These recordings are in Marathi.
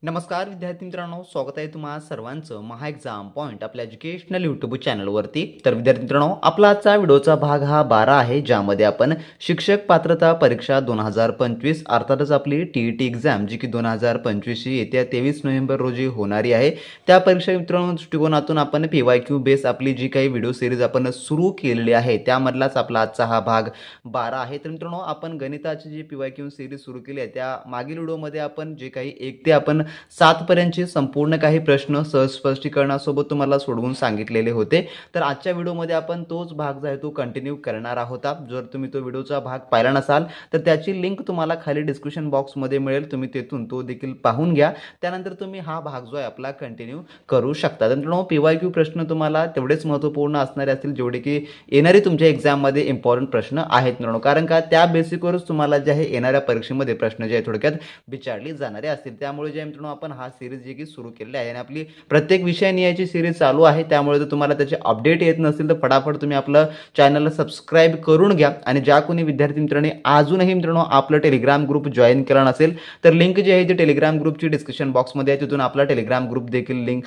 नमस्कार विद्यार्थी मित्रांनो, स्वागत आहे तुम्हा सर्वांचं महा एक्झाम पॉईंट आपल्या एज्युकेशनल यूट्यूब चॅनलवरती। तर विद्यार्थी मित्रांनो, आपला आजचा व्हिडिओचा भाग हा 12 आहे, ज्यामध्ये आपण शिक्षक पात्रता परीक्षा 2025 अर्थातच आपली टीईटी एक्झाम जी की 2025 येत्या 23 नोव्हेंबर रोजी होणारी आहे, त्या परीक्षा मित्रांनो दृष्टिकोनातून आपण PYQ बेस आपली जी काही व्हिडिओ सिरीज आपण सुरू केलेली आहे त्यामधलाच आपला आजचा हा भाग 12 आहे। तर मित्रांनो, आपण गणिताची जी PYQ सिरीज सुरू केली आहे त्या मागील व्हिडिओमध्ये आपण जे काही 1 ते आपण 7 पर्यंतचे संपूर्ण काही प्रश्न सहज स्पष्टीकरणासोबत तुम्हाला सोडवून सांगितलेले होते। तर आजच्या व्हिडिओमध्ये आपण तोच भाग जो आहे तो कंटिन्यू करणार आहोत। जर तुम्ही तो व्हिडिओचा भाग पाहिला नसाल तर त्याची लिंक तुम्हाला खाली डिस्क्रिप्शन बॉक्समध्ये मिळेल, तुम्ही तेथून तो देखील पाहून घ्या। त्यानंतर तुम्ही हा भाग जो आहे आपला कंटिन्यू करू शकता। तर मित्रांनो, PYQ प्रश्न तुम्हाला तेवढेच महत्त्वपूर्ण असणारे असतील जेवढे की येणारे तुमच्या एक्झाममध्ये इम्पॉर्टंट प्रश्न आहेत मित्रांनो, कारण का त्या बेसिकवरच तुम्हाला जे आहे येणाऱ्या परीक्षेमध्ये प्रश्न जे आहे थोडक्यात विचारले जाणारे असतील। त्यामुळे जे मित्रांनो आपण हा सिरीज जे की सुरू केलेली आहे आणि आपली प्रत्येक विषय निहायची सिरीज चालू आहे, त्यामुळे जर तुम्हाला त्याचे अपडेट येत नसतील तर फटाफट तुम्ही आपलं चॅनलला सबस्क्राइब करून घ्या। आणि ज्या कोणी विद्यार्थी मित्रांनी अजूनही मित्रांनो आपलं टेलिग्राम ग्रुप जॉईन केला नसेल तर लिंक जी आहे ती टेलिग्राम ग्रुपची डिस्क्रिप्शन बॉक्समध्ये आहे, तिथून आपला टेलिग्राम ग्रुप देखील लिंक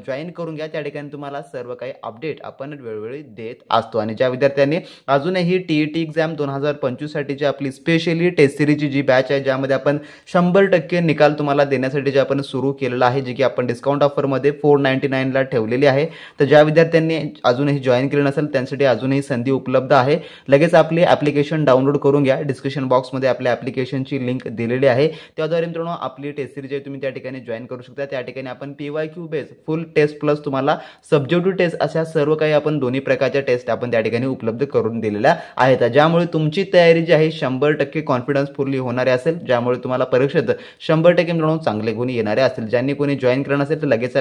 जॉईन करून घ्या। त्या ठिकाणी तुम्हाला सर्व काही अपडेट आपण वेळोवेळी देत असतो। आणि ज्या विद्यार्थ्यांनी अजूनही टीईटी एक्झाम 2025 साठीची आपली स्पेशली टेस्ट सिरीजची जी बॅच आहे, ज्यामध्ये आपण 100% निकाल तुम्हाला देण्यासाठी जे आपण सुरू केलेलं आहे, जे की आपण डिस्काउंट ऑफरमध्ये 499 ला ठेवलेली आहे। तर ज्या विद्यार्थ्यांनी अजूनही जॉईन केलं नसेल त्यांसाठी अजूनही संधी उपलब्ध आहे, लगेच आपली ॲप्लिकेशन डाउनलोड करून घ्या। डिस्क्रिप्शन बॉक्समध्ये आपल्या ॲप्लिकेशनची लिंक दिलेली आहे, त्याद्वारे मित्रांनो आपली टेस्ट सिरीज आहे तुम्ही त्या ठिकाणी जॉईन करू शकता। त्या ठिकाणी आपण PYQ base full test plus तुम्हाला सब्जेक्टिव्ह टेस्ट अशा सर्व काही आपण दोन्ही प्रकारच्या टेस्ट आपण त्या ठिकाणी उपलब्ध करून दिलेल्या आहेत, ज्यामुळे तुमची तयारी जी आहे 100% कॉन्फिडन्स फुल्ली होणारी असेल, ज्यामुळे तुम्हाला परीक्षेत 100% मित्रांनो चांगले गुण येणारे असतील। ज्यांनी कोणी जॉईन केलं नसेल तर लगेच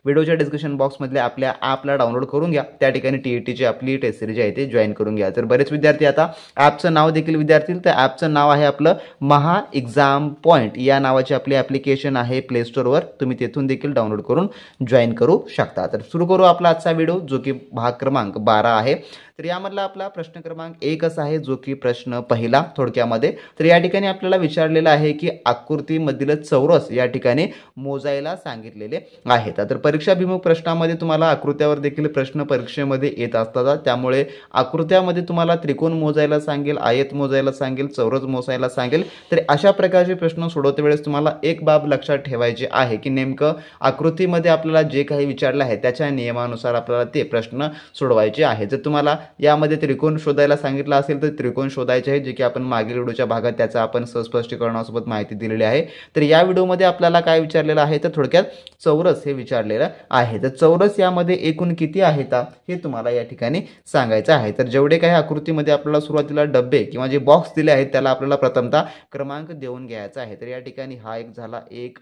व्हिडिओच्या डिस्क्रिप्शन बॉक्समधल्या आपल्या ॲपला डाउनलोड करून घ्या, त्या ठिकाणी टीईटीची आपली टेस्ट सिरीज आहे ते जॉईन करून घ्या। तर बरेच विद्यार्थी आता ॲपचं नाव देखील विद्यार्थी तर ॲपचं नाव आहे आपलं महा एक्झाम पॉईंट या नावाची आपली ॲप्लिकेशन आहे प्ले स्टोअरवर, तुम्ही तेथून देखील डाउनलोड करून जॉईन करू शकता। तर सुरू करू आपला आजचा व्हिडिओ जो की भाग क्रमांक 12 आहे। तर यामधला आपला प्रश्न क्रमांक 1 असा आहे, जो की प्रश्न पहिला थोडक्यामध्ये। तर या ठिकाणी आपल्याला विचारलेलं आहे की आकृतीमधील चौरस या ठिकाणी मोजायला सांगितलेले आहेत। तर परीक्षाभिमुख प्रश्नामध्ये तुम्हाला आकृत्यावर देखील प्रश्न परीक्षेमध्ये येत असतात, त्यामुळे आकृत्यामध्ये तुम्हाला त्रिकोण मोजायला सांगेल, आयत मोजायला सांगेल, चौरस मोजायला सांगेल। तर अशा प्रकारचे प्रश्न सोडवते वेळेस तुम्हाला एक बाब लक्षात ठेवायची आहे की नेमकं आकृतीमध्ये आपल्याला जे काही विचारलं आहे त्याच्या नियमानुसार आपल्याला ते प्रश्न सोडवायचे आहे। जर तुम्हाला यामध्ये त्रिकोण शोधायला सांगितलं असेल तर त्रिकोण शोधायचे आहे, जे की आपण मागील व्हिडिओच्या भागात त्याचा आपण स्पष्टीकरणासोबत माहिती दिलेली आहे। तर या व्हिडिओमध्ये आपल्याला काय विचारलेलं आहे तर थोडक्यात चौरस हे विचारलेलं आहे। तर चौरस यामध्ये एकूण किती आहेत हे तुम्हाला या ठिकाणी सांगायचं आहे। तर जेवढे काही आकृतीमध्ये आपल्याला सुरुवातीला डब्बे किंवा जे बॉक्स दिले आहेत त्याला आपल्याला प्रथमतः क्रमांक देऊन घ्यायचा आहे। तर या ठिकाणी हा एक झाला, 1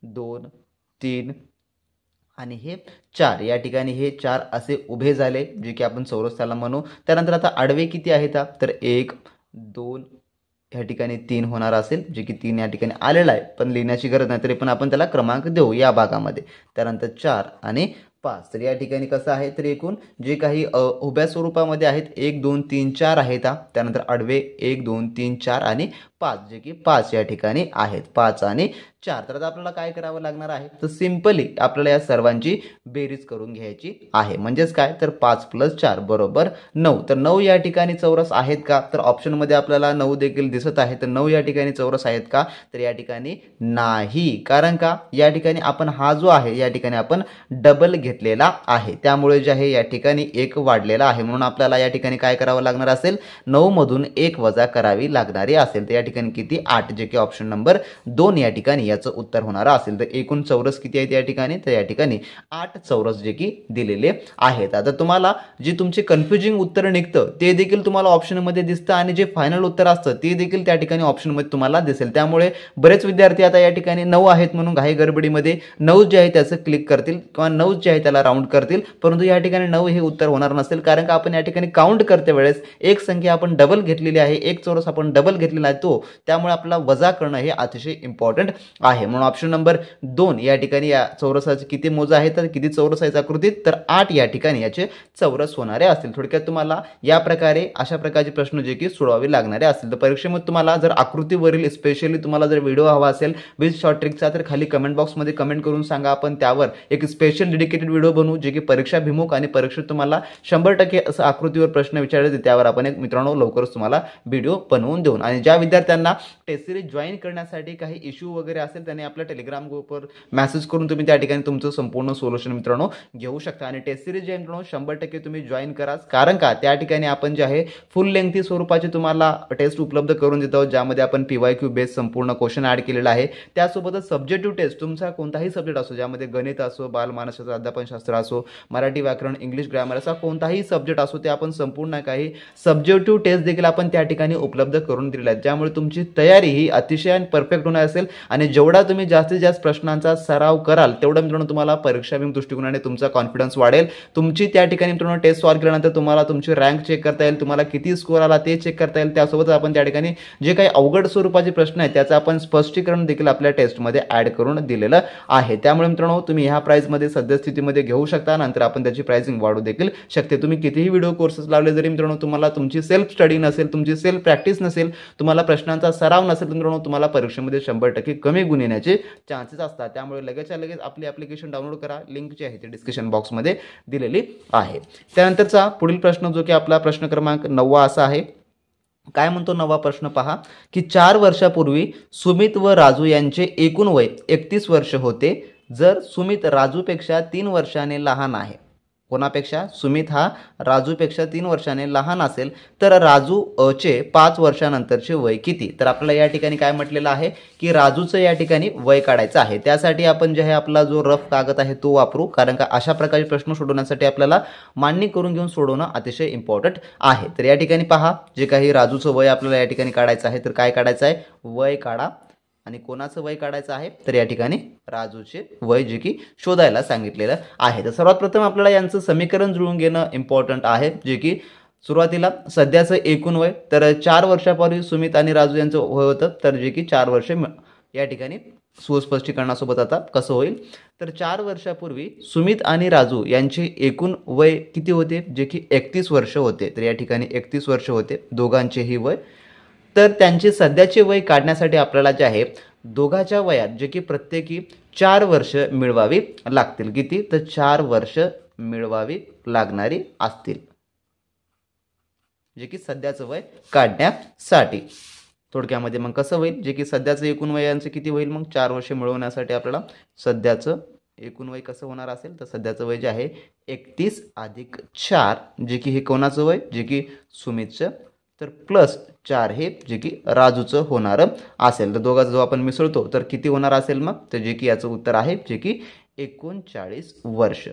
2 3 आणि हे 4, या ठिकाणी हे 4 असे उभे झाले, जे की आपण चौरस त्याला म्हणू। त्यानंतर आता आडवे किती आहेत तर 1 2 या ठिकाणी 3 होणार असेल, जे की 3 या ठिकाणी आलेला आहे, पण लिहिण्याची गरज नाही तरी पण आपण त्याला क्रमांक देऊ या भागामध्ये। त्यानंतर 4 आणि 5, तर या ठिकाणी कसं आहे तर एकूण जे काही उभ्या स्वरूपामध्ये आहेत 1 2 3 4 आहेत। त्यानंतर आडवे 1 2 3 4 आणि 5, जे की 5 या ठिकाणी आहेत, 5 आणि 4। तर आता आपल्याला काय करावं लागणार आहे तर सिंपली आपल्याला या सर्वांची बेरीज करून घ्यायची आहे, म्हणजेच काय तर 5 + 4 बरोबर 9। तर 9 या ठिकाणी चौरस आहेत का तर ऑप्शनमध्ये आपल्याला 9 देखील दिसत आहे, तर 9 या ठिकाणी चौरस आहेत का तर या ठिकाणी नाही, कारण का या ठिकाणी आपण हा जो आहे या ठिकाणी आपण डबल घेतलेला आहे, त्यामुळे जे आहे या ठिकाणी 1 वाढलेला आहे, म्हणून आपल्याला या ठिकाणी काय करावं लागणार असेल 9 मधून 1 वजा करावी लागणारी असेल। तर या ठिकाणी किती 8, जे की ऑप्शन नंबर 2 या ठिकाणी याचं उत्तर होणार असेल। तर एकूण चौरस किती आहेत या ठिकाणी तर या ठिकाणी 8 चौरस जे की दिलेले आहेत। आता तुम्हाला जे तुमचे कन्फ्युजिंग उत्तर निघतं ते देखील तुम्हाला ऑप्शनमध्ये दिसतं आणि जे फायनल उत्तर असतं ते देखील त्या ठिकाणी ऑप्शनमध्ये तुम्हाला दिसेल। त्यामुळे बरेच विद्यार्थी आता या ठिकाणी 9 आहेत म्हणून घाई गडबडीमध्ये 9 जे आहे त्याचं क्लिक करतील किंवा 9 जे आहे त्याला राऊंड करतील, परंतु या ठिकाणी 9 हे उत्तर होणार नसेल, कारण का आपण या ठिकाणी काउंट करते वेळेस एक संख्या आपण डबल घेतलेली आहे, एक चौरस आपण डबल घेतलेला आहे तो, असतो, त्यामुळे आपल्याला वजा करणं हे अतिशय इम्पॉर्टंट आहे. म्हणून ऑप्शन नंबर 2 या ठिकाणी या चौरसाचे किती मोजा आहेत तर किती चौरस आहेत आकृतीत, तर 8 या ठिकाणी याचे चौरस होणारे असतील. थोडक्यात तुम्हाला या प्रकारे अशा प्रकारचे प्रश्न जे की सोडवावे लागणारे असतील. तर परीक्षेमध्ये तुम्हाला जर आकृतीवरील स्पेशली तुम्हाला जर व्हिडिओ हवा असेल विथ शॉर्ट ट्रिकचा तर खाली कमेंट बॉक्समध्ये कमेंट करून सांगा, आपण त्यावर एक स्पेशल डेडिकेटेड व्हिडिओ बनवू जे की परीक्षाभिमुख आणि परीक्षेत तुम्हाला 100% असं आकृतीवर प्रश्न विचारले त्यावर आपण एक मित्रांनो लवकरच तुम्हाला व्हिडिओ बनवून देऊन. आणि ज्या विद्यार्थ्यांना टेस्ट सिरीज जॉईन करण्यासाठी काही इश्यू वगैरे असेल त्यांनी आपल्या टेलिग्राम ग्रुपवर मेसेज करून तुम्ही त्या ठिकाणी तुमचं संपूर्ण सोल्युशन मित्रांनो घेऊ शकता. आणि टेस्ट सिरीज जे मित्रांनो 100% तुम्ही जॉईन करा, कारण का त्या ठिकाणी आपण जे आहे फुल लेंथी स्वरूपाचे तुम्हाला टेस्ट उपलब्ध करून देत आहोत, ज्यामध्ये आपण PYQ बेस संपूर्ण क्वेश्चन ऍड केलेला आहे. त्यासोबतच सब्जेक्टिव्ह टेस्ट तुमचा कोणताही सब्जेक्ट असो, ज्यामध्ये गणित असो, बालमानसशास्त्र, अध्यापनशास्त्र असो, मराठी व्याकरण, इंग्लिश ग्रामर असा कोणताही सब्जेक्ट असो, ते आपण संपूर्ण काही सब्जेक्टिव्ह टेस्ट देखील आपण त्या ठिकाणी उपलब्ध करून दिलेल्या आहेत, ज्यामुळे तुमची तयारी ही अतिशय परफेक्ट होणार असेल. आणि जेवढा तुम्ही जास्तीत जास्त प्रश्नांचा सराव कराल तेवढं मित्रांनो तुम्हाला परीक्षाभिमुख दृष्टिकोनाने तुमचा कॉन्फिडन्स वाढेल. तुमची त्या ठिकाणी मित्रांनो टेस्ट सॉल्व्ह केल्यानंतर तुम्हाला तुमची रँक चेक करता येईल, तुम्हाला किती स्कोर आला ते चेक करता येईल. त्यासोबत आपण त्या ठिकाणी जे काही अवघड स्वरूपाचे प्रश्न आहेत त्याचं आपण स्पष्टीकरण देखील आपल्या टेस्टमध्ये ऍड करून दिलेलं आहे. त्यामुळे मित्रांनो तुम्ही ह्या प्राइसमध्ये सद्यस्थितीमध्ये घेऊ शकता, नंतर आपण त्याची प्राइसिंग वाढवू देखील शकते. तुम्ही कितीही व्हिडिओ कोर्सेस लावले जरी मित्रांनो तुम्हाला तुमची सेल्फ स्टडी नसेल, तुमची सेल्फ प्रॅक्टिस नसेल, तुम्हाला प्रश्नांचा सराव नसेल तर मित्रांनो तुम्हाला परीक्षेमध्ये 100% कमी गुण येण्याचे चान्सेस असतात. त्यामुळे लगेचच्या लगेच आपली ॲप्लिकेशन डाउनलोड करा, लिंक जी आहे ती डिस्क्रिप्शन बॉक्समध्ये दिलेली आहे. त्यानंतरचा पुढील प्रश्न जो की आपला प्रश्न क्रमांक 9 असा आहे. काय म्हणतो 9वा प्रश्न पहा की 4 वर्षापूर्वी सुमित व राजू यांचे एकूण वय 31 वर्ष होते. जर सुमित राजूपेक्षा 3 वर्षाने लहान आहे, कोणापेक्षा? सुमित हा राजूपेक्षा 3 वर्षाने लहान असेल तर राजू चे 5 वर्षानंतरचे वय किती? तर आपल्याला या ठिकाणी काय म्हटलेलं आहे की राजूचं या ठिकाणी वय काढायचं आहे. त्यासाठी आपण जे आहे आपला जो रफ कागद आहे तो वापरू, कारण का अशा प्रकारचे प्रश्न सोडवण्यासाठी आपल्याला मांडणी करून घेऊन सोडवणं अतिशय इम्पॉर्टंट आहे. तर या ठिकाणी पहा जे काही राजूचं वय आपल्याला या ठिकाणी काढायचं आहे, तर काय काढायचं आहे? वय काढा. आणि कोणाचं वय काढायचं आहे तर या ठिकाणी राजूचे वय जे की शोधायला सांगितलेलं आहे. तर सर्वात प्रथम आपल्याला यांचं समीकरण जुळवून घेणं इम्पॉर्टंट आहे, जे की सुरुवातीला सध्याचं एकूण वय, तर 4 वर्षापूर्वी सुमित आणि राजू यांचं वय होतं, तर जे की 4 वर्ष या ठिकाणी सुस्पष्टीकरणासोबत आता कसं होईल तर 4 वर्षापूर्वी सुमित आणि राजू यांचे एकूण वय किती होते? जे की 31 वर्ष होते. तर या ठिकाणी 31 वर्ष होते दोघांचेही वय. तर त्यांचे सध्याचे वय काढण्यासाठी आपल्याला जे आहे दोघांच्या वयात जे की प्रत्येकी 4 वर्ष मिळवावी लागतील. किती? तर 4 वर्ष मिळवावी लागणारी असतील, जे की सध्याचं वय काढण्यासाठी. थोडक्यामध्ये मग कसं होईल? जे की सध्याचं एकूण वयांचं किती होईल? मग 4 वर्ष मिळवण्यासाठी आपल्याला सध्याचं एकूण वय कसं होणार असेल तर सध्याचं वय जे आहे 31 अधिक 4, जे की हे कोणाचं वय? जे की सुमितचं, तर प्लस 4 हे जे की राजूचं होणार असेल. तर दोघांचा जो आपण मिसळतो तर किती होणार असेल मग? तर जे की याचं उत्तर आहे जे की 39 वर्ष,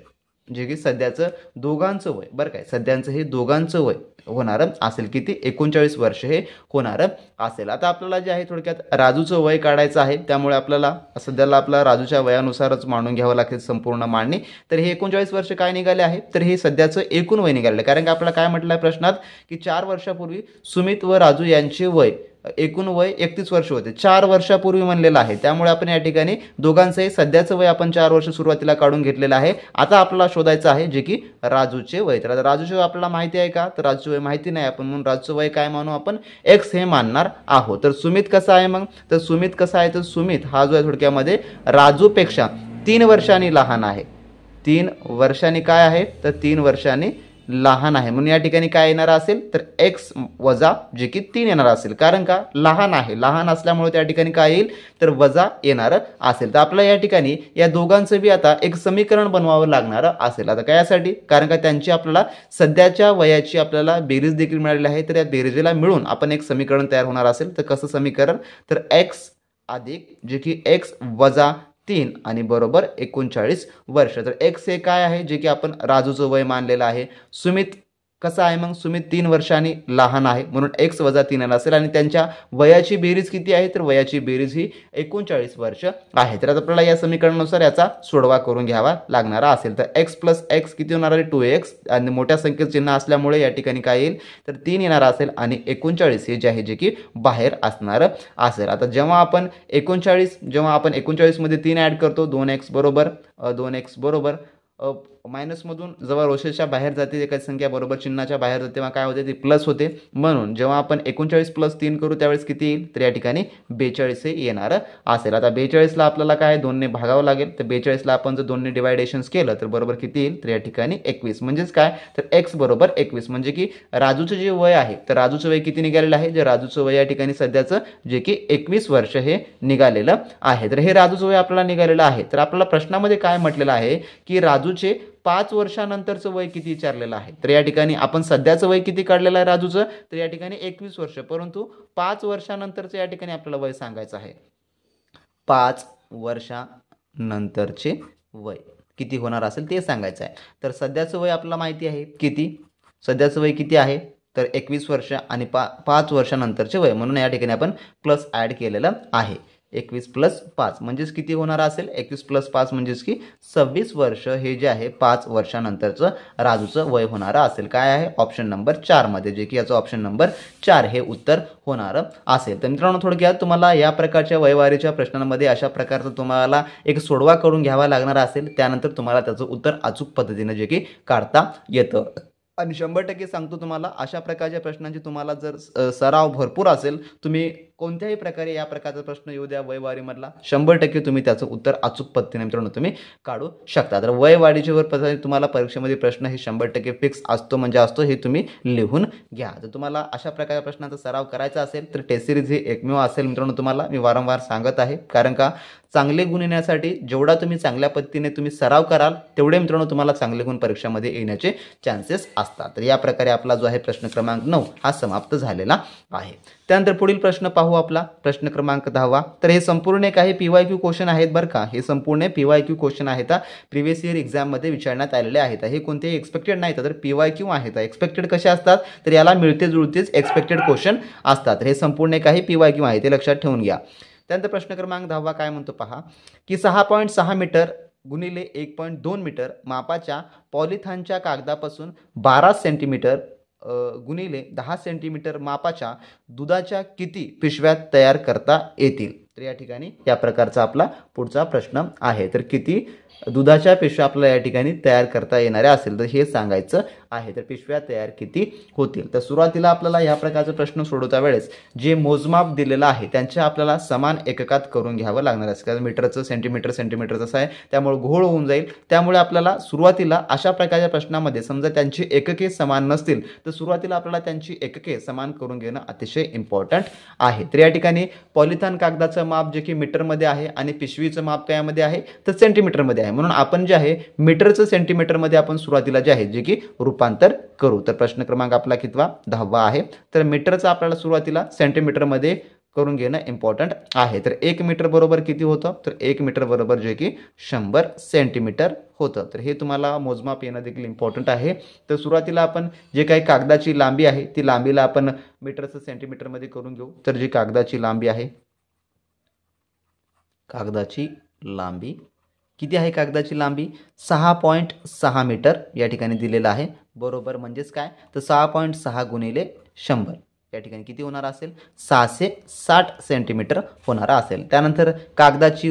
जे की सध्याचं दोघांचं वय, बरं काय, सध्याचं हे दोघांचं वय होणार असेल. किती? 39 वर्ष हे होणार असेल. आता आपल्याला जे आहे थोडक्यात राजूचं वय काढायचं आहे, त्यामुळे आपल्याला सध्याला आपला राजूच्या वयानुसारच मांडून घ्यावं लागेल संपूर्ण मांडणी. तर हे 39 वर्ष काय निघाले आहे तर हे सध्याचं एकूण वय निघालेलं आहे, कारण की आपल्याला काय म्हटलं आहे प्रश्नात की 4 वर्षापूर्वी सुमित व राजू यांचे वय एकूण वय 31 वर्ष होते, 4 वर्षापूर्वी म्हणलेलं आहे. त्यामुळे आपण या ठिकाणी दोघांचंही सध्याचं वय आपण 4 वर्ष सुरुवातीला काढून घेतलेलं आहे. आता आपल्याला शोधायचं आहे जे की राजूचे वय. तर राजूचे वय आपल्याला माहिती आहे का? तर राजूचे वय माहिती नाही, आपण म्हणून राजूचं वय काय मानू? आपण x हे मानणार आहोत. तर सुमित कसा आहे मग? तर सुमित कसा आहे? तर सुमित हा जो आहे थोडक्यामध्ये राजूपेक्षा 3 वर्षांनी लहान आहे. 3 वर्षांनी काय आहे? तर 3 वर्षांनी लहान आहे, म्हणून या ठिकाणी काय येणार असेल तर x वजा जे की 3 येणार असेल, कारण का लहान आहे, लहान असल्यामुळे त्या ठिकाणी काय येईल तर वजा येणार असेल. तर आपल्याला या ठिकाणी या दोघांचं बी आता एक समीकरण बनवावं लागणार असेल. आता काय? कारण का त्यांची आपल्याला सध्याच्या वयाची आपल्याला बेरीज देखील मिळालेली आहे, तर या बेरीजला मिळून आपण एक समीकरण तयार होणार असेल. तर कसं समीकरण? तर x अधिक जे की x वजा 3 आणि बरोबर 39 वर्ष. तर x हे काय आहे? जे की आपण राजूचं वय मानलेलं आहे. सुमित कसा आहे मग, सुमित 3 वर्षांनी लहान आहे म्हणून x वजा 3 असेल आणि त्यांच्या वयाची बेरीज किती आहे, तर वयाची बेरीज ही 39 वर्ष आहे. तर आता आपल्याला या समीकरणानुसार याचा सोडवा करून घ्यावा लागणारा असेल. तर x प्लस x किती होणार आहे, 2x आणि मोठ्या संख्येत चिन्ह असल्यामुळे या ठिकाणी काय येईल, तर 3 येणार असेल आणि 39 हे जे आहे जे की बाहेर असणार असेल. आता जेव्हा आपण 39 मध्ये 3 ॲड करतो, 2x बरोबर मायनसमधून जेव्हा रोषेच्या बाहेर जाते एखादी संख्या बरोबर चिन्हाच्या बाहेर जाते तेव्हा काय होते, ती प्लस होते. म्हणून जेव्हा आपण 39 प्लस 3 करू त्यावेळेस किती येईल, तर या ठिकाणी 42 हे येणार असेल. आता 42ला आपल्याला काय 2ने भागावं लागेल. तर 42ला आपण जर 2ने डिवायडेशन्स केलं तर बरोबर किती येईल, तर या ठिकाणी 21. म्हणजेच काय, तर x बरोबर 21. म्हणजे की राजूचं जे वय आहे, तर राजूचं वय किती निघालेलं आहे, जे राजूचं वय या ठिकाणी सध्याचं जे की 21 वर्ष हे निघालेलं आहे. तर हे राजूचं वय आपल्याला निघालेलं आहे. तर आपल्याला प्रश्नामध्ये काय म्हटलेलं आहे की राजूचे 5 वर्षानंतरचं वय किती विचारलेलं आहे. तर या ठिकाणी आपण सध्याचं वय किती काढलेलं आहे राजूचं, तर या ठिकाणी 21 वर्ष, परंतु 5 वर्षानंतरचं या ठिकाणी आपल्याला वय सांगायचं आहे. 5 वर्षानंतरचे वय किती होणार असेल ते सांगायचं आहे. तर सध्याचं वय आपल्याला माहिती आहे किती, सध्याचं वय किती आहे, तर 21 वर्ष आणि 5 वर्षानंतरचे वय, म्हणून या ठिकाणी आपण प्लस ॲड केलेलं आहे. 21 प्लस 5 म्हणजेच किती होणार असेल, 21 प्लस 5 म्हणजेच की 26 वर्ष हे जे आहे 5 वर्षानंतरचं राजूचं वय होणार असेल. काय आहे, ऑप्शन नंबर 4 मध्ये, जे की याचं ऑप्शन नंबर 4 हे उत्तर होणार असेल. तर मित्रांनो थोडक्यात तुम्हाला या प्रकारच्या वयवारीच्या प्रश्नांमध्ये अशा प्रकारचं तुम्हाला एक सोडवा करून घ्यावा लागणार असेल. त्यानंतर तुम्हाला त्याचं उत्तर अचूक पद्धतीने जे की काढता येतं. आणि 100% सांगतो तुम्हाला, अशा प्रकारच्या प्रश्नांची तुम्हाला जर सराव भरपूर असेल, तुम्ही कोणत्याही प्रकारे या प्रकारचा प्रश्न येऊ द्या वयवारीमधला, 100% तुम्ही त्याचं उत्तर अचूक पद्धतीने मित्रांनो तुम्ही काढू शकता. तर वयवाढीच्या वर तुम्हाला परीक्षेमध्ये प्रश्न हे 100% फिक्स असतो, म्हणजे असतो, हे तुम्ही लिहून घ्या. जर तुम्हाला अशा प्रकारच्या प्रश्नांचा सराव करायचा असेल तर टेस्ट सिरीज हे एकमेव असेल मित्रांनो, तुम्हाला मी वारंवार सांगत आहे. कारण का, चांगले गुण येण्यासाठी जेवढा तुम्ही चांगल्या पद्धतीने तुम्ही सराव कराल तेवढे मित्रांनो तुम्हाला चांगले गुण परीक्षामध्ये येण्याचे चान्सेस असतात. तर या प्रकारे आपला जो आहे प्रश्न क्रमांक 9 हा समाप्त झालेला आहे. त्यानंतर पुढील प्रश्न पाहू, आपला प्रश्न क्रमांक 10. तर हे संपूर्ण एक आहे PYQ क्वेश्चन आहेत बरं का, हे संपूर्ण PYQ क्वेश्चन आहेत, प्रिव्हियस इयर एक्झाममध्ये विचारण्यात आलेले आहेत. हे कोणतेही एक्सपेक्टेड नाहीत, तर PYQ आहेत. एक्सपेक्टेड कसे असतात, तर याला मिळते जुळतेच एक्सपेक्टेड क्वेश्चन असतात. हे संपूर्ण एक आहे PYQ आहे, ते लक्षात ठेवून घ्या. त्यानंतर प्रश्न क्रमांक 10 काय म्हणतो पहा, की 6.6 मीटर गुणिले 1.2 मीटर मापाच्या पॉलिथानच्या कागदापासून 12 सेंटीमीटर गुणिले 10 सेंटीमीटर मापाच्या दुधाच्या किती पिशव्या तयार करता येतील. तर या ठिकाणी या प्रकारचा आपला पुढचा प्रश्न आहे. तर किती दुधाच्या पिशव्या आपल्याला या ठिकाणी तयार करता येणाऱ्या असेल तर हे सांगायचं आहे. तर पिशव्या तयार किती होतील. तर सुरुवातीला आपल्याला या प्रकारचा प्रश्न सोडवता वेळेस जे मोजमाप दिलेलं आहे त्यांच्या आपल्याला समान एककात करून घ्यावं लागणार आहे. कारण मीटरचं सेंटीमीटरचं असं आहे, त्यामुळे घोळ होऊन जाईल. त्यामुळे आपल्याला सुरुवातीला अशा प्रकारच्या प्रश्नामध्ये समजा त्यांची एकके समान नसतील तर सुरुवातीला आपल्याला त्यांची एकके समान करून घेणं अतिशय इम्पॉर्टंट आहे. तर या ठिकाणी पॉलिथान कागदाचं माप जे की मीटरमध्ये आहे आणि पिशवीचं माप त्यामध्ये आहे तर सेंटीमीटरमध्ये आहे. म्हणून आपण जे आहे मीटरचं सेंटीमीटरमध्ये आपण सुरुवातीला जे आहे जे की रूपांतर करू. तर प्रश्न क्रमांक आपला कितवा, 10वा आहे. तर मीटरचं आपल्याला सुरुवातीला सेंटीमीटरमध्ये करून घेणं इम्पॉर्टंट आहे. तर 1 मीटर बरोबर किती होतं, तर 1 मीटर बरोबर जे की 100 सेंटीमीटर होतं. तर हे तुम्हाला मोजमाप येणं देखील इम्पॉर्टंट आहे. तर सुरुवातीला आपण जे काही कागदाची लांबी आहे ती लांबीला आपण मीटरचं सेंटीमीटरमध्ये करून घेऊ. तर जी कागदाची लांबी आहे, कागदाची लांबी किती आहे, कागदाची लांबी 6.6 मीटर या ठिकाणी दिलेलं आहे बरोबर. म्हणजेच काय, तर 6.6 गुणिले 100 या ठिकाणी किती होणार असेल, 660 सेंटीमीटर होणार असेल. त्यानंतर कागदाची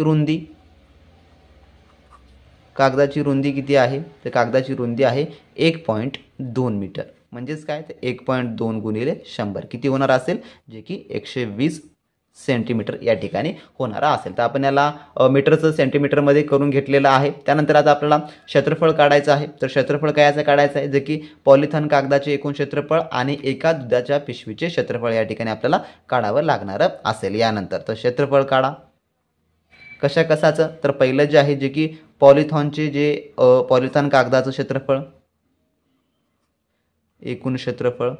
रुंदी किती आहे, तर कागदाची रुंदी आहे 1.2 मीटर. म्हणजेच काय, तर 1.2 गुणिले 100 किती होणार असेल, जे की 120 सेंटीमीटर या ठिकाणी होणारा असेल. तर आपण याला मीटरचं सेंटीमीटरमध्ये करून घेतलेलं आहे. त्यानंतर आता आपल्याला क्षेत्रफळ काढायचं आहे. तर क्षेत्रफळ कायचं काढायचं आहे, जे की पॉलिथान कागदाचे एकूण क्षेत्रफळ आणि एका दुधाच्या पिशवीचे क्षेत्रफळ या ठिकाणी आपल्याला काढावं लागणार असेल. यानंतर तर क्षेत्रफळ काढा कशाचं, तर पहिलं जे आहे जे की पॉलिथॉनचे जे पॉलिथान कागदाचं क्षेत्रफळ, एकूण क्षेत्रफळ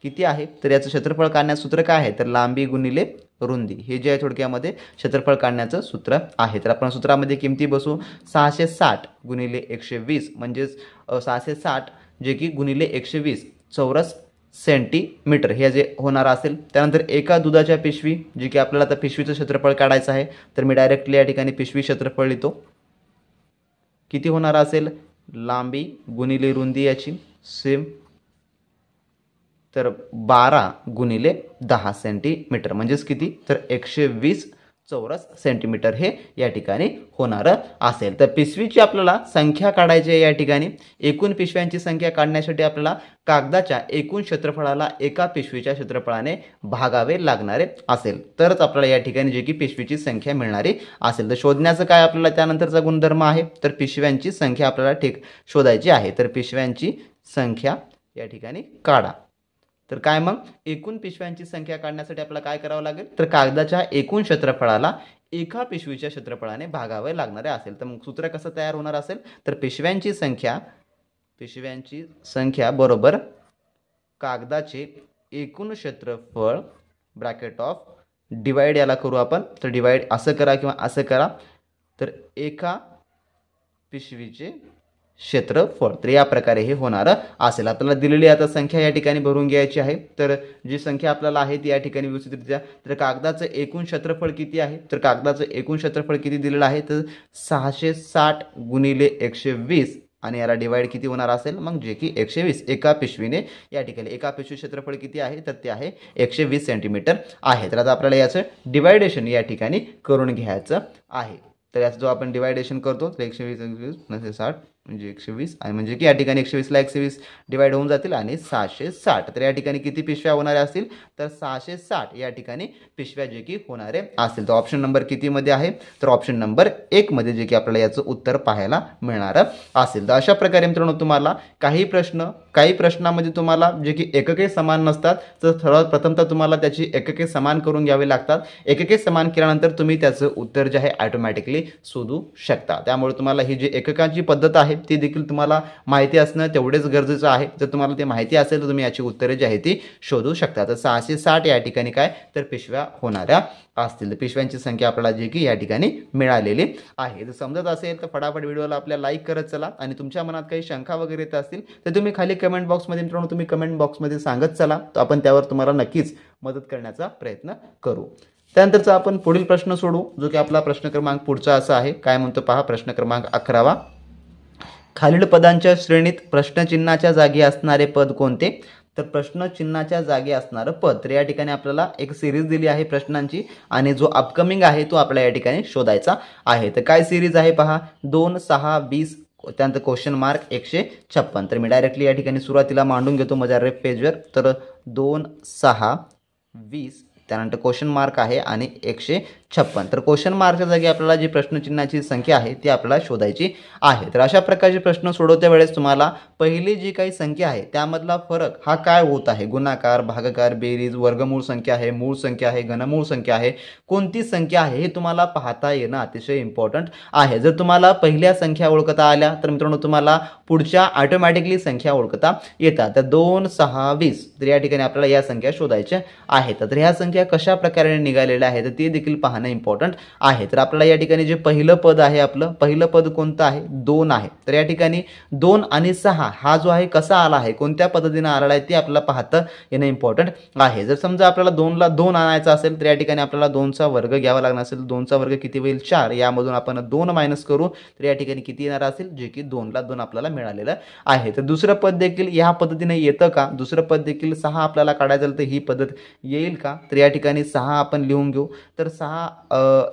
किती आहे, तर याचं क्षेत्रफळ काढण्याचं सूत्र काय आहे, तर लांबी गुणिले रुंदी. हे जे आहे थोडक्यामध्ये क्षेत्रफळ काढण्याचं सूत्र आहे. तर आपण सूत्रामध्ये किमती बसू, 660 गुणिले 120 म्हणजेच 660 जे की गुणिले 120 चौरस सेंटीमीटर हे जे होणार असेल। त्यानंतर एका दुधाच्या पिशवी, जी की आपल्याला आता पिशवीचं क्षेत्रफळ काढायचं आहे, तर मी डायरेक्टली या ठिकाणी पिशवी क्षेत्रफळ लिहितो। किती होणार असेल, लांबी गुणिले रुंदी याची सेम, तर 12 गुणिले 10 सेंटीमीटर म्हणजेच किती, तर 120 चौरस सेंटीमीटर हे या ठिकाणी होणार असेल। तर पिशवीची आपल्याला संख्या काढायची आहे या ठिकाणी। एकूण पिशव्यांची संख्या काढण्यासाठी आपल्याला कागदाच्या एकूण क्षेत्रफळाला एका पिशवीच्या क्षेत्रफळाने भागावे लागणारे असेल, तरच आपल्याला या ठिकाणी जे की पिशवीची संख्या मिळणारी असेल। तर शोधण्याचं काय आपल्याला त्यानंतरचा गुणधर्म आहे, तर पिशव्यांची संख्या आपल्याला शोधायची आहे। तर पिशव्यांची संख्या या ठिकाणी काढा। तर काय मग, एकूण पिशव्यांची संख्या काढण्यासाठी आपल्याला काय करावं लागेल, तर कागदाच्या एकूण क्षेत्रफळाला एका पिशवीच्या क्षेत्रफळाने भागावे लागणारे असेल। तर मग सूत्र कसं तयार होणार असेल, तर पिशव्यांची संख्या बरोबर कागदाचे एकूण क्षेत्रफळ ब्रॅकेट ऑफ डिवाइड, याला करू आपण, तर डिवाइड असं करा किंवा असं करा, तर एका पिशवीचे क्षेत्रफळ, तर या प्रकारे हे होणार असेल। आपल्याला दिलेली आता संख्या या ठिकाणी भरून घ्यायची आहे। तर जी संख्या आपल्याला आहे ती या ठिकाणी व्यवस्थितरित्या, तर कागदाचं एकूण क्षेत्रफळ किती आहे, तर कागदाचं एकूण क्षेत्रफळ किती दिलेलं आहे, तर 660 गुणिले 120 आणि याला डिवाइड किती होणार असेल, मग जे की 120 एका पिशवीने या ठिकाणी, एका पिशवी क्षेत्रफळ किती आहे, तर ते आहे 120 सेंटीमीटर आहे। तर आता आपल्याला याचं डिवायडेशन या ठिकाणी करून घ्यायचं आहे। तर याचं जो आपण डिवायडेशन करतो, तर 120 60 म्हणजे 120 आणि म्हणजे की या ठिकाणी 120 ला 120 डिवाइड होऊन जातील आणि 660, तर या ठिकाणी किती पिशव्या होणाऱ्या असतील, तर 660 या ठिकाणी पिशव्या जे की होणारे असतील। तर ऑप्शन नंबर किती मध्ये आहे, तर ऑप्शन नंबर 1 मध्ये जे की आपल्याला याचं उत्तर पाहायला मिळणार असेल। तर अशा प्रकारे मित्रांनो तुम्हाला काही प्रश्नामध्ये तुम्हाला जे की एकके समान नसतात, तर सर्वात प्रथमतः तुम्हाला त्याची एकके समान करून घ्यावे लागतात। एकके समान केल्यानंतर तुम्ही त्याचं उत्तर जे आहे ऑटोमॅटिकली शोधू शकता। त्यामुळे तुम्हाला ही जी एककांची पद्धत आहे ती देखील तुम्हाला माहिती असणं तेवढेच गरजेचं आहे। जर तुम्हाला ते माहिती असेल तर तुम्ही याची उत्तरे जी आहे ती शोधू शकता। तर 660 या ठिकाणी काय, तर पिशव्या होणाऱ्या असतील। तर पिशव्यांची संख्या आपल्याला जी की या ठिकाणी मिळालेली आहे। जर समजत असेल तर फटाफट व्हिडिओला आपल्या लाईक करत चला, आणि तुमच्या मनात काही शंका वगैरे येत असतील तर तुम्ही खाली कमेंट बॉक्समध्ये मित्रांनो तुम्ही कमेंट बॉक्समध्ये सांगत चला, तर आपण त्यावर तुम्हाला नक्कीच मदत करण्याचा प्रयत्न करू। त्यानंतरचा आपण पुढील प्रश्न सोडू, जो की आपला प्रश्न क्रमांक पुढचा असा आहे। काय म्हणतो पहा, प्रश्न क्रमांक 11, खालील पदांच्या श्रेणीत प्रश्नचिन्हाच्या जागी असणारे पद कोणते, तर प्रश्नचिन्हाच्या जागी असणारं पद, तर या ठिकाणी आपल्याला एक सिरीज दिली आहे प्रश्नांची, आणि जो अपकमिंग आहे तो आपल्याला या ठिकाणी शोधायचा आहे। तर काय सिरीज आहे पहा, 2 6 20 त्यानंतर क्वेश्चन मार्क 156। तर मी डायरेक्टली या ठिकाणी सुरुवातीला मांडून घेतो माझ्या रेफ पेजवर, तर 2 6 20 त्यानंतर क्वेश्चन मार्क आहे आणि 156। तर क्वेश्चन मार्कच्या जागी आपल्याला जी प्रश्नचिन्हाची संख्या आहे ती आपल्याला शोधायची आहे। तर अशा प्रकारचे प्रश्न सोडवत्या वेळेस तुम्हाला पहिली जी काही संख्या आहे त्यामधला फरक हा काय होत आहे, गुणाकार, भागाकार, बेरीज, वर्गमूळ संख्या आहे, मूळ संख्या आहे, घनमूळ संख्या आहे, कोणती संख्या आहे हे तुम्हाला पाहता येणं अतिशय इम्पॉर्टंट आहे। जर तुम्हाला पहिल्या संख्या ओळखता आल्या तर मित्रांनो तुम्हाला पुढच्या ऑटोमॅटिकली संख्या ओळखता येतात। तर 2 6 20 तर या ठिकाणी आपल्याला या संख्या शोधायच्या आहेत। तर ह्या संख्या कशा प्रकारे निघालेल्या आहेत ते देखील पाहणं इम्पॉर्टंट आहे। तर आपल्याला या ठिकाणी जे पहिलं पद आहे, आपलं पहिलं पद कोणतं आहे, 2 आहे। तर या ठिकाणी 2 आणि 6 हा जो आहे कसा आला आहे, कोणत्या पद्धतीने आलेला आहे ते आपल्याला पाहता येणं इम्पॉर्टंट आहे। जर समजा आपल्याला 2 ला 2 आणायचा असेल तर या ठिकाणी आपल्याला 2 चा वर्ग घ्यावा लागणार असेल। 2 चा वर्ग किती होईल, 4, यामधून आपण 2 मायनस करू तर या ठिकाणी किती येणार असेल, जे की 2 ला 2 आपल्याला मिळालेलं आहे। तर दुसरं पद देखील या पद्धतीने येतं का, दुसरं पद देखील 6 आपल्याला काढायचं तर ही पद्धत येईल का, तर या ठिकाणी 6 आपण लिहून घेऊ। तर 6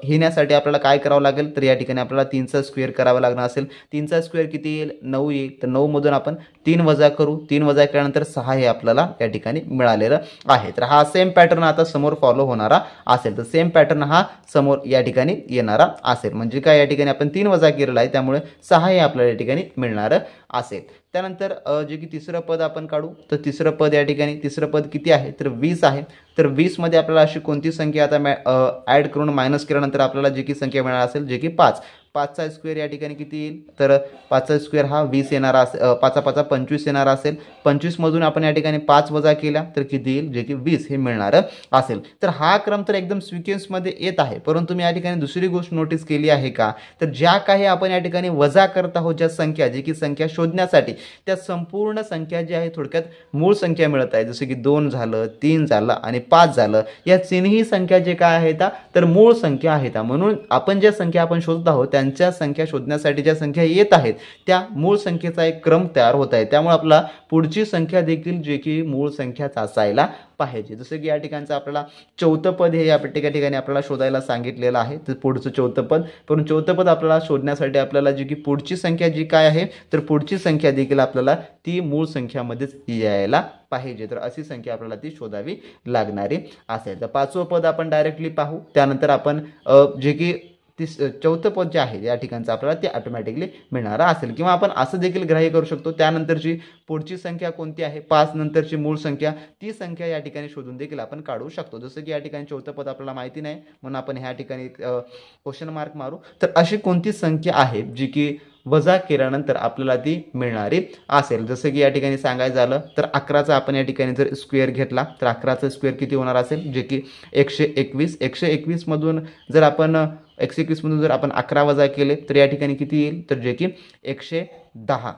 येण्यासाठी आपल्याला काय करावं लागेल, तर या ठिकाणी आपल्याला 3 चा स्क्वेअर करावा लागणार असेल। 3 चा स्क्वेअर किती येईल, 9 येईल। तर 9 मधून आपण 3 वजा करू, 3 वजा केल्यानंतर 6 हे आपल्याला या ठिकाणी मिळालेलं आहे। तर हा सेम पॅटर्न आता समोर फॉलो होणारा असेल, तर सेम पॅटर्न हा समोर या ठिकाणी येणारा असेल। म्हणजे काय, या ठिकाणी आपण 3 वजा केलेला आहे त्यामुळे 6 हे आपल्याला या ठिकाणी मिळणार असेल। त्यानंतर जे की तिसरं पद आपण काढू, तर तिसरं पद या ठिकाणी तिसरं पद किती आहे, तर 20 आहे। तर 20 मध्ये आपल्याला अशी कोणती संख्या आता ॲड करून मायनस केल्यानंतर आपल्याला जी की संख्या मिळणार असेल, जे की 5 5चा स्क्वेअर या ठिकाणी किती येईल, तर 5चा स्क्वेअर हा 20 येणार असेल, 5 25 येणार असेल. 25मधून आपण या ठिकाणी 5 वजा केला तर किती येईल, जे की 20 हे मिळणार असेल. तर हा क्रम तर एकदम सिक्वेन्समध्ये येत आहे, परंतु मी या ठिकाणी दुसरी गोष्ट नोटीस केली आहे का, तर ज्या काही आपण या ठिकाणी वजा करत आहोत ज्या संख्या, जी की संख्या शोधण्यासाठी त्या संपूर्ण संख्या जी आहे थोडक्यात मूळ संख्या मिळत आहे. जसं की 2 झालं, 3 झालं आणि 5 झालं, या तिन्ही संख्या जे काय आहेत तर मूळ संख्या आहेत. म्हणून आपण ज्या संख्या आपण शोधत आहोत त्यांच्या संख्या शोधण्यासाठी ज्या संख्या येत आहेत त्या मूळ संख्येचा एक क्रम तयार होत आहे. त्यामुळे आपला पुढची संख्या देखील जे की मूळ संख्याच असायला पाहिजे. जसं की या ठिकाणचं आपल्याला चौथं पद हे या ठिकाणी आपल्याला शोधायला सांगितलेलं आहे, तर पुढचं चौथं पद. पण चौथं पद आपल्याला शोधण्यासाठी आपल्याला जी की पुढची संख्या जी काय आहे तर पुढची संख्या देखील आपल्याला ती मूळ संख्यामध्येच यायला पाहिजे. तर अशी संख्या आपल्याला ती शोधावी लागणारी असेल. तर 5वं पद आपण डायरेक्टली पाहू, त्यानंतर आपण जे की चौथं पद जे आहे या ठिकाणचं आपल्याला ते ऑटोमॅटिकली मिळणार असेल. किंवा आपण असं देखील ग्राह्य करू शकतो, त्यानंतरची पुढची संख्या कोणती आहे, 5 नंतरची मूळ संख्या, ती संख्या या ठिकाणी शोधून देखील आपण काढू शकतो. जसं की या ठिकाणी चौथं पद आपल्याला माहिती नाही म्हणून आपण ह्या ठिकाणी क्वेश्चन मार्क मारू. तर अशी कोणती संख्या आहे जी की वजा केल्यानंतर आपल्याला ती मिळणारी असेल. जसं की या ठिकाणी सांगायचं झालं तर 11चा आपण या ठिकाणी जर स्क्वेअर घेतला तर 11चा स्क्वेअर किती होणार असेल, जे की 121. 121 मधून जर आपण 121 मधून जर आपण 11 वजा केले तर या ठिकाणी किती येईल, तर जे की 110.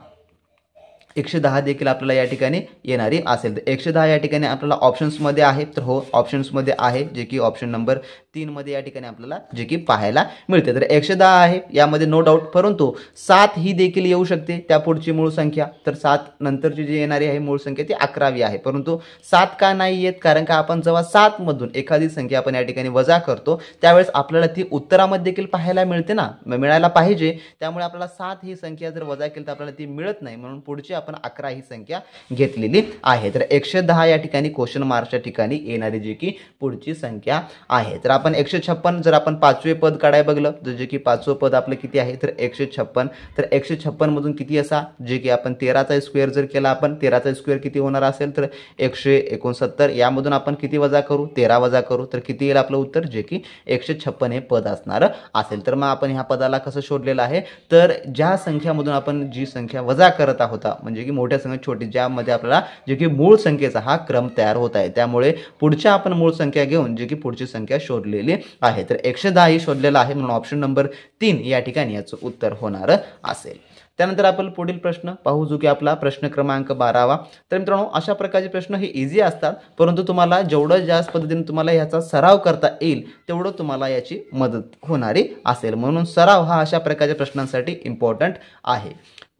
110 देखील आपल्याला या ठिकाणी येणारी असेल. तर 110 या ठिकाणी आपल्याला ऑप्शन्समध्ये आहे, तर हो ऑप्शन्समध्ये आहे, जे की ऑप्शन नंबर 3 मध्ये या ठिकाणी आपल्याला जे की पाहायला मिळते. तर 110 आहे यामध्ये नो डाऊट, परंतु 7 ही देखील येऊ शकते त्या पुढची मूळ संख्या. तर 7 नंतरची जी येणारी आहे मूळ संख्या ती 11वी आहे, परंतु 7 का नाही येत, कारण का आपण जेव्हा 7 मधून एखादी संख्या आपण या ठिकाणी वजा करतो त्यावेळेस आपल्याला ती उत्तरामध्ये देखील पाहायला मिळते ना, मिळायला पाहिजे. त्यामुळे आपल्याला 7 ही संख्या जर वजा केली तर आपल्याला ती मिळत नाही, म्हणून पुढची आपण 11 ही संख्या घेतलेली आहे. तर 110 या ठिकाणी क्वेश्चन मार्कच्या ठिकाणी येणारी जी की पुढची संख्या आहे. तर आपण 156 जर आपण 5वे पद काढाय बघलं तर जे की 5वं पद आपलं किती आहे तर 156. तर 156 मधून किती असा, जे की आपण 13चा स्क्वेअर जर केला, आपण 13चा स्क्वेअर किती होणार असेल तर 169. यामधून आपण किती वजा करू, 13 वजा करू, तर किती येईल आपलं उत्तर, जे की 156 हे पद असणार असेल. तर मग आपण ह्या पदाला कसं शोधलेलं आहे, तर ज्या संख्यामधून आपण जी संख्या वजा करत आहोत म्हणजे की मोठ्या संख्या छोटी, ज्यामध्ये आपल्याला जे की मूळ संख्येचा हा क्रम तयार होत आहे, त्यामुळे पुढच्या आपण मूळ संख्या घेऊन जे की पुढची संख्या शोधलेली आहे. तर 110 ही शोधलेला आहे, म्हणून ऑप्शन नंबर 3 या ठिकाणी याचं उत्तर होणार असेल. त्यानंतर आपण पुढील प्रश्न पाहू, जो की आपला प्रश्न क्रमांक 12वा. तर मित्रांनो अशा प्रकारचे प्रश्न हे इझी असतात, परंतु तुम्हाला जेवढं जास्त पद्धतीने तुम्हाला याचा सराव करता येईल तेवढं तुम्हाला याची मदत होणारी असेल, म्हणून सराव हा अशा प्रकारच्या प्रश्नांसाठी इम्पॉर्टंट आहे.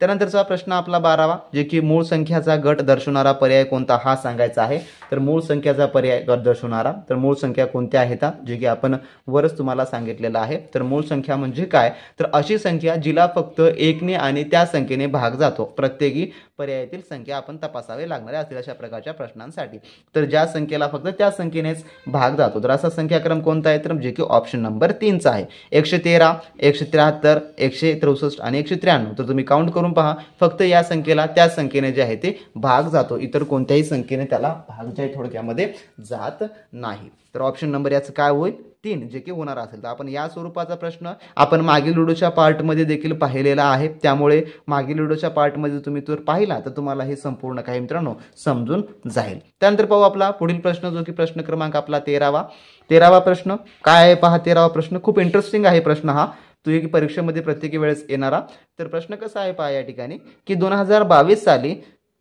त्यानंतरचा प्रश्न आपला 12वा, जे की मूळ संख्याचा गट दर्शवणारा पर्याय कोणता हा सांगायचा आहे. तर मूळ संख्याचा पर्याय गट दर्शवणारा, तर मूळ संख्या कोणत्या आहेत जे की आपण वरच तुम्हाला सांगितलेलं आहे. तर मूळ संख्या म्हणजे काय, तर अशी संख्या जिला फक्त 1ने आणि त्या संख्येने भाग जातो. प्रत्येकी पर्यायातील संख्या आपण तपासावे लागणारे असतील अशा प्रकारच्या प्रश्नांसाठी. तर ज्या संख्येला फक्त त्या संख्येनेच भाग जातो, तर असा संख्याक्रम कोणता आहे, तर जे की ऑप्शन नंबर 3चा आहे. 113, 173, 163 आणि 193. तर तुम्ही काउंट करून पहा, फक्त या संख्येला त्या संख्येने जे आहे ते भाग जातो, इतर कोणत्याही संख्येने त्याला भाग जे थोडक्यामध्ये जात नाही. तर ऑप्शन नंबर याचं काय होईल, 3 जे की होणार असेल. तर आपण या स्वरूपाचा प्रश्न आपण मागील व्हिडिओच्या पार्टमध्ये देखील पाहिलेला आहे, त्यामुळे मागील व्हिडिओच्या पार्टमध्ये तुम्ही तर पाहिला तर तुम्हाला हे संपूर्ण काही मित्रांनो समजून जाईल. त्यानंतर पाहू आपला पुढील प्रश्न, जो की प्रश्न क्रमांक आपला 13वा प्रश्न काय आहे पहा. 13वा प्रश्न खूप इंटरेस्टिंग आहे प्रश्न हा, तो की परीक्षेमध्ये प्रत्येक वेळेस येणारा. तर प्रश्न कसा आहे पहा या ठिकाणी, की 2022 साली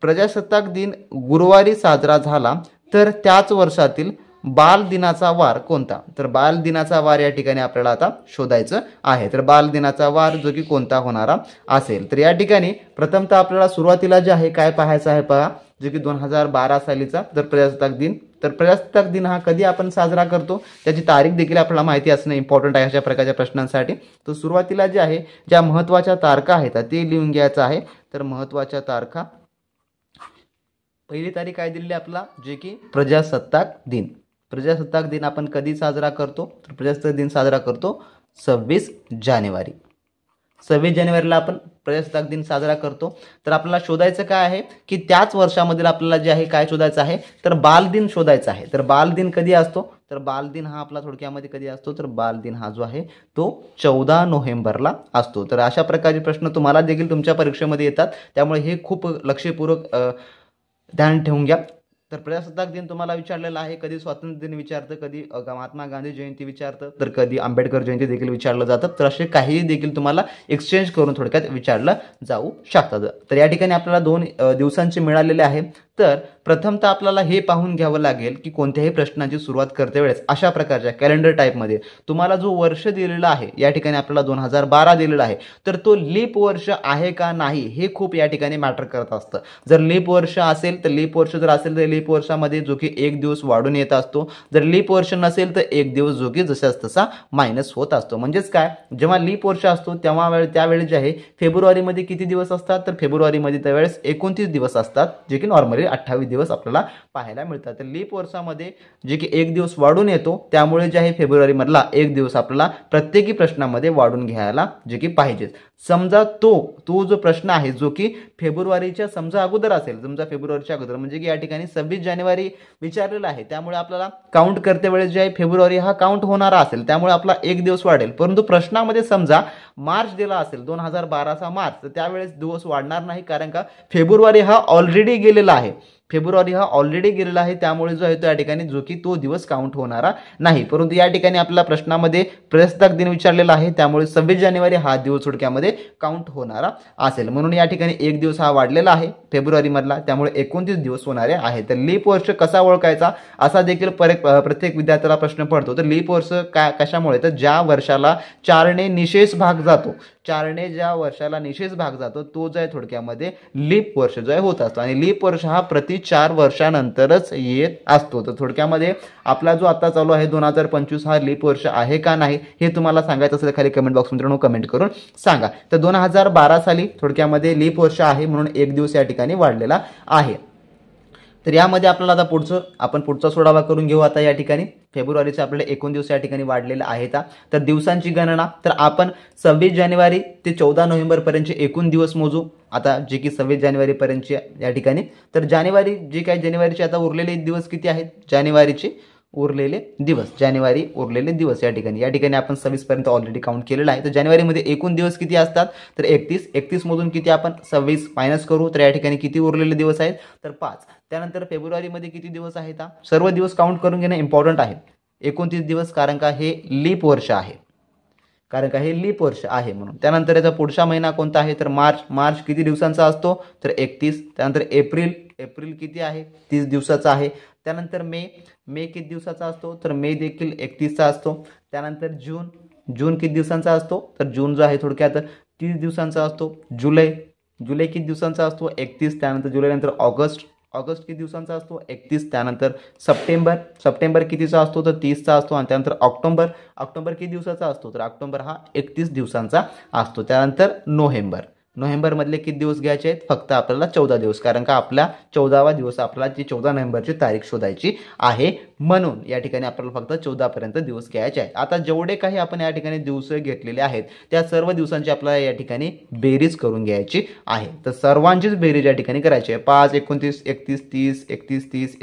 प्रजासत्ताक दिन गुरुवारी साजरा झाला, तर त्याच वर्षातील बाल दिनाचा वार कोणता. तर बाल दिनाचा वार या ठिकाणी आपल्याला आता शोधायचं आहे. तर बाल दिनाचा वार जो की कोणता होणारा असेल, तर या ठिकाणी प्रथमतः आपल्याला सुरुवातीला जे आहे काय पाहायचं आहे पहा, जो की 2012 सालीचा तर प्रजासत्ताक दिन. तर प्रजासत्ताक दिन हा कधी आपण साजरा करतो त्याची तारीख देखील आपल्याला माहिती असणं इम्पॉर्टंट आहे अशा प्रकारच्या प्रश्नांसाठी. तर सुरुवातीला जे आहे ज्या महत्त्वाच्या तारखा आहेत ते लिहून घ्यायचं आहे. तर महत्त्वाच्या तारखा, पहिली तारीख काय दिलेली आपला, जे की प्रजासत्ताक दिन. प्रजासत्ताक दिन आपण कधी साजरा करतो, तर प्रजासत्ताक दिन साजरा करतो 26 जानेवारी. 26 जानेवारीला आपण प्रजासत्ताक दिन साजरा करतो. तर आपल्याला शोधायचं काय आहे, की त्याच वर्षामधील आपल्याला जे आहे काय शोधायचं आहे, तर बालदिन शोधायचा आहे. तर बालदिन कधी असतो, तर बालदिन हा आपला थोडक्यामध्ये कधी असतो, तर बालदिन हा जो आहे तो 14 नोव्हेंबरला असतो. तर अशा प्रकारचे प्रश्न तुम्हाला देखील तुमच्या परीक्षेमध्ये येतात, त्यामुळे हे खूप लक्षपूर्वक ध्यान ठेवून घ्या. तर प्रजासत्ताक दिन तुम्हाला विचारलेला आहे, कधी स्वातंत्र्य दिन विचारतं, कधी महात्मा गांधी जयंती विचारतं, तर कधी आंबेडकर जयंती देखील विचारलं जातं. तर असे काही देखील तुम्हाला एक्सचेंज करून थोडक्यात विचारलं जाऊ शकतात. तर या ठिकाणी आपल्याला 2 दिवसांचे मिळालेले आहे. तर प्रथमतः आपल्याला हे पाहून घ्यावं लागेल की कोणत्याही प्रश्नांची सुरुवात करते वेळेस अशा प्रकारच्या कॅलेंडर टाईपमध्ये तुम्हाला जो वर्ष दिलेला आहे, या ठिकाणी आपल्याला 2012 दिलेला आहे, तर तो लीप वर्ष आहे का नाही हे खूप या ठिकाणी मॅटर करत असतं. जर लीप वर्ष असेल तर लीप वर्ष जर असेल तर लीप वर्षामध्ये जो की 1 दिवस वाढून येत असतो. जर लीप वर्ष नसेल तर 1 दिवस जो की जसाच तसा मायनस होत असतो. म्हणजेच काय, जेव्हा लीप वर्ष असतो तेव्हा त्यावेळी जे आहे फेब्रुवारीमध्ये किती दिवस असतात, तर फेब्रुवारीमध्ये त्यावेळेस 29 दिवस असतात, जे की नॉर्मली 28 दिवस आपल्याला पाहायला मिळतात. तर लीप वर्षामध्ये जे की 1 दिवस वाढून येतो, त्यामुळे जे आहे फेब्रुवारी मधला 1 दिवस आपल्याला प्रत्येकी प्रश्नामध्ये वाढून घ्यायला जे की पाहिजे. समजा तो जो प्रश्न आहे जो की फेब्रुवारीच्या समजा अगोदर असेल, समजा फेब्रुवारीच्या अगोदर म्हणजे की या ठिकाणी 26 जानेवारी विचारलेला आहे, त्यामुळे आपल्याला काउंट करते वेळेस जे आहे फेब्रुवारी हा काउंट होणारा असेल, त्यामुळे आपला 1 दिवस वाढेल. परंतु प्रश्नामध्ये समजा मार्च दिला असेल 2012चा मार्च, तर त्यावेळेस दिवस वाढणार नाही, कारण का फेब्रुवारी हा ऑलरेडी गेलेला आहे. फेब्रुवारी हा ऑलरेडी गेलेला आहे, त्यामुळे जो आहे तो या ठिकाणी जो की तो दिवस काउंट होणारा नाही. परंतु या ठिकाणी आपल्याला प्रश्नामध्ये प्रजासत्ताक दिन विचारलेला आहे, त्यामुळे 26 जानेवारी हा दिवस थोडक्यामध्ये काउंट होणारा असेल. म्हणून या ठिकाणी 1 दिवस हा वाढलेला आहे फेब्रुवारी मधला, त्यामुळे 29 दिवस होणारे आहे. तर लीप वर्ष कसा ओळखायचा असा देखील प्रत्येक विद्यार्थ्याला प्रश्न पडतो. तर लीप वर्ष कशामुळे, तर ज्या वर्षाला 4ने निशेष भाग जातो, 4ने ज्या वर्षाला निशेष भाग जातो तो जो आहे थोडक्यामध्ये लीप वर्ष जो आहे होत असतो. आणि लीप वर्ष हा प्रति 4 वर्षानंतरच येत असतो. तर थोडक्यामध्ये आपला जो आता चालू आहे 2025 हा लीप वर्ष आहे का नाही हे तुम्हाला सांगायचं असेल खाली कमेंट बॉक्स मध्ये कमेंट करून सांगा. तर 2012 साली थोडक्यामध्ये लीप वर्ष आहे, म्हणून 1 दिवस या ठिकाणी वाढलेला आहे. तर यामध्ये आपल्याला आता आपण पुढचा सोडावा करून घेऊ. आता या ठिकाणी फेब्रुवारीचे आपल्याला 19 दिवस या ठिकाणी वाढलेले आहेत. तर दिवसांची गणना, तर आपण 26 जानेवारी ते 14 नोव्हेंबर पर्यंतचे एकूण दिवस मोजू. आता जे की 26 जानेवारी पर्यंतचे या ठिकाणी, तर जानेवारीचे आता उरलेले दिवस किती आहेत, जानेवारी उरलेले दिवस या ठिकाणी आपण 26 पर्यंत ऑलरेडी काउंट केलेला आहे. तर जानेवारीमध्ये एकूण दिवस किती असतात, तर 31 मधून किती आपण 26 मायनस करू, तर या ठिकाणी किती उरलेले दिवस आहेत, तर 5. त्यानंतर फेब्रुवारीमध्ये किती दिवस आहेत, सर्व दिवस काउंट करून घेणं इम्पॉर्टंट आहे. 29 दिवस, कारण का हे लीप वर्ष आहे, म्हणून. त्यानंतर याचा पुढचा महिना कोणता आहे, तर मार्च किती दिवसांचा असतो, तर 31. त्यानंतर एप्रिल किती आहे, 30 दिवसाचा आहे. त्यानंतर मे किती दिवसाचा असतो, तर मे देखील 31चा असतो. त्यानंतर जून किती दिवसांचा असतो, तर जून जो आहे थोडक्यात 30 दिवसांचा असतो. जुलै किती दिवसांचा असतो, 31. त्यानंतर जुलैनंतर ऑगस्ट किती दिवसांचा असतो, 31. त्यानंतर सप्टेंबर कितीचा असतो, तर 30चा असतो. आणि त्यानंतर ऑक्टोबर किती दिवसाचा असतो, तर ऑक्टोबर हा 31 दिवसांचा असतो. त्यानंतर नोव्हेंबर मधले किती दिवस घ्यायचे आहेत, फक्त आपल्याला 14 दिवस, कारण का आपला 14वा दिवस आपल्याला जी 14 नोव्हेंबरची तारीख शोधायची आहे, म्हणून या ठिकाणी आपल्याला फक्त 14 पर्यंत दिवस घ्यायचे आहेत. आता जेवढे काही आपण या ठिकाणी दिवस घेतलेले आहेत त्या सर्व दिवसांची आपल्याला या ठिकाणी बेरीज करून घ्यायची आहे. तर सर्वांचीच बेरीज या ठिकाणी करायची आहे. 5, 29, 31, 30,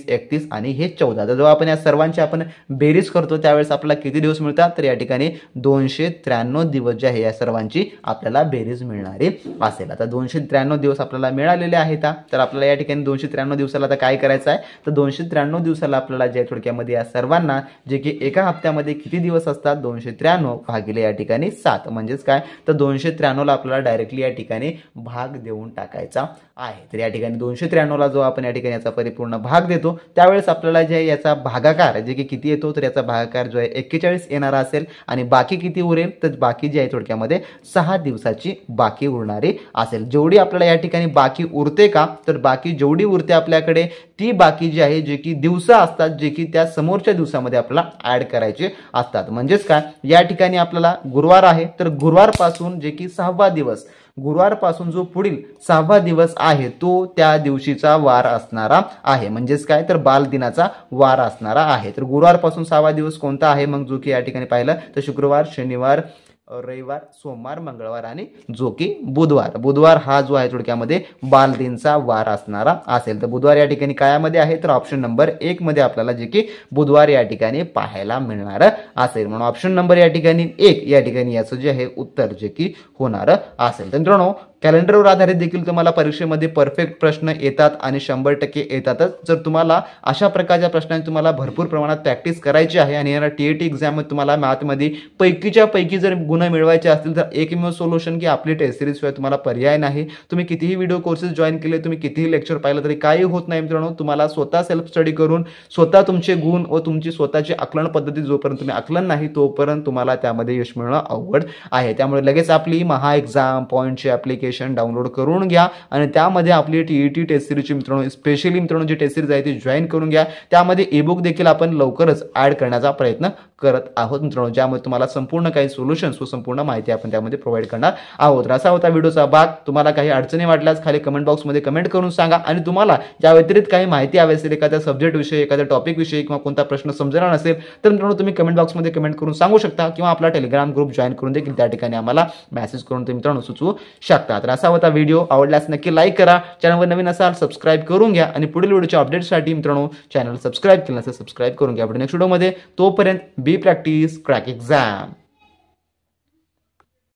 31 आणि हे 14. तर जेव्हा आपण या सर्वांची आपण बेरीज करतो त्यावेळेस आपल्याला किती दिवस मिळतात, तर या ठिकाणी 293 दिवस जे आहे या सर्वांची आपल्याला बेरीज मिळणारी असेल. आता 293 दिवस आपल्याला मिळालेले आहेत. तर आपल्याला या ठिकाणी 293 दिवसाला आता काय करायचं आहे, तर 293 दिवसाला आपल्याला जे थोडक्यामध्ये या सर्वांना जे की एका हप्त्यामध्ये किती दिवस असतात, 293 भागिले या ठिकाणी 7, म्हणजेच काय, तर 293 ला आपल्याला डायरेक्टली या ठिकाणी भाग देऊन टाकायचा आहे. तर या ठिकाणी 293 ला जो आपण या ठिकाणी याचा परिपूर्ण भाग देतो त्यावेळेस आपल्याला जे याचा भागाकार जे की किती येतो, तर याचा भागाकार जो आहे 41 येणारा असेल. आणि बाकी किती उरेल, तर बाकी जे आहे थोडक्यामध्ये 6 दिवसाची बाकी उरणारी असेल. जेवढी आपल्याला या ठिकाणी बाकी उरते का, तर बाकी जेवढी उरते आपल्याकडे ती बाकी जी आहे जे की दिवस असतात जे की त्या समोरच्या दिवसामध्ये आपल्याला ऍड करायचे असतात. म्हणजेच काय, या ठिकाणी आपल्याला गुरुवार आहे, तर गुरुवारपासून जे की 6वा दिवस, गुरुवारपासून जो पुढील 6वा दिवस आहे तो त्या दिवशीचा वार असणारा आहे. म्हणजेच काय, तर बालदिनाचा वार असणारा आहे. तर गुरुवारपासून 6वा दिवस कोणता आहे, मग जो की या ठिकाणी पाहिलं तर शुक्रवार, शनिवार, रविवार, सोमवार, मंगळवार आणि जो की बुधवार. बुधवार हा जो आहे थोडक्यामध्ये बालदिनचा वार असणारा असेल. तर बुधवार या ठिकाणी कायामध्ये आहे, तर ऑप्शन नंबर 1 मध्ये आपल्याला जे की बुधवार या ठिकाणी पाहायला मिळणार असेल. म्हणून ऑप्शन नंबर या ठिकाणी 1 या ठिकाणी याचं जे आहे उत्तर जे की होणार असेल. तर मित्रांनो, कॅलेंडरवर आधारित देखील तुम्हाला परीक्षेमध्ये परफेक्ट प्रश्न येतात आणि 100% येतातच. जर तुम्हाला अशा प्रकारच्या प्रश्नांची तुम्हाला भरपूर प्रमाणात प्रॅक्टिस करायची आहे आणि येणाऱ्या TET एक्झाममध्ये तुम्हाला मॅथमध्ये पैकीच्या पैकी जर गुण मिळवायचे असतील तर एकमेव सोल्युशन की आपली टेस्ट सिरीज शिवाय तुम्हाला पर्याय नाही. तुम्ही कितीही व्हिडिओ कोर्सेस जॉईन केले, तुम्ही कितीही लेक्चर पाहिलं तरी काही होत नाही मित्रांनो. तुम्हाला स्वतः सेल्फ स्टडी करून स्वतः तुमचे गुण व तुमची स्वतःची आकलन पद्धती जोपर्यंत तुम्ही आकलन नाही तोपर्यंत तुम्हाला त्यामध्ये यश मिळणं अवघड आहे. त्यामुळे लगेच आपली महा एक्झाम पॉईंटची ॲप्लिकेशन डाउनलोड करून घ्या आणि त्यामध्ये आपली TET टेस्ट सिरीजची मित्रांनो स्पेशली मित्रांनो जी टेस्ट सिरीज आहे ती जॉईन करून घ्या. त्यामध्ये ईबुक देखील आपण लवकरच ऍड करण्याचा प्रयत्न करत आहोत मित्रांनो, ज्यामध्ये तुम्हाला संपूर्ण काही सोल्युशन्स व संपूर्ण माहिती आपण त्यामध्ये प्रोव्हाइड करणार आहोत. तर असा होता व्हिडिओचा भाग. तुम्हाला काही अडचणी वाटल्यास खाली कमेंट बॉक्समध्ये कमेंट करून सांगा आणि तुम्हाला या व्यतिरिक्त काही माहिती हवी असेल एखाद्या सब्जेक्ट विषयी, एखाद्या टॉपिक विषयी किंवा कोणता प्रश्न समजणार नसेल तर मित्रांनो तुम्ही कमेंट बॉक्समध्ये कमेंट करून सांगू शकता किंवा आपला टेलिग्राम ग्रुप जॉईन करून देखील त्या ठिकाणी आम्हाला मेसेज करून ते मित्रांनो सुचवू शकता. तर असा होता व्हिडिओ. आवडल्यास नक्की लाईक करा, चॅनलवर नवीन असाल सबस्क्राईब करून घ्या आणि पुढील व्हिडिओच्या अपडेटसाठी मित्रांनो चॅनल सबस्क्राईब केलं नसेल सबस्क्राईब करून घ्या. नेक्स्ट व्हिडिओमध्ये तोपर्यंत बी प्रॅक्टिस क्रॅक एक्झाम.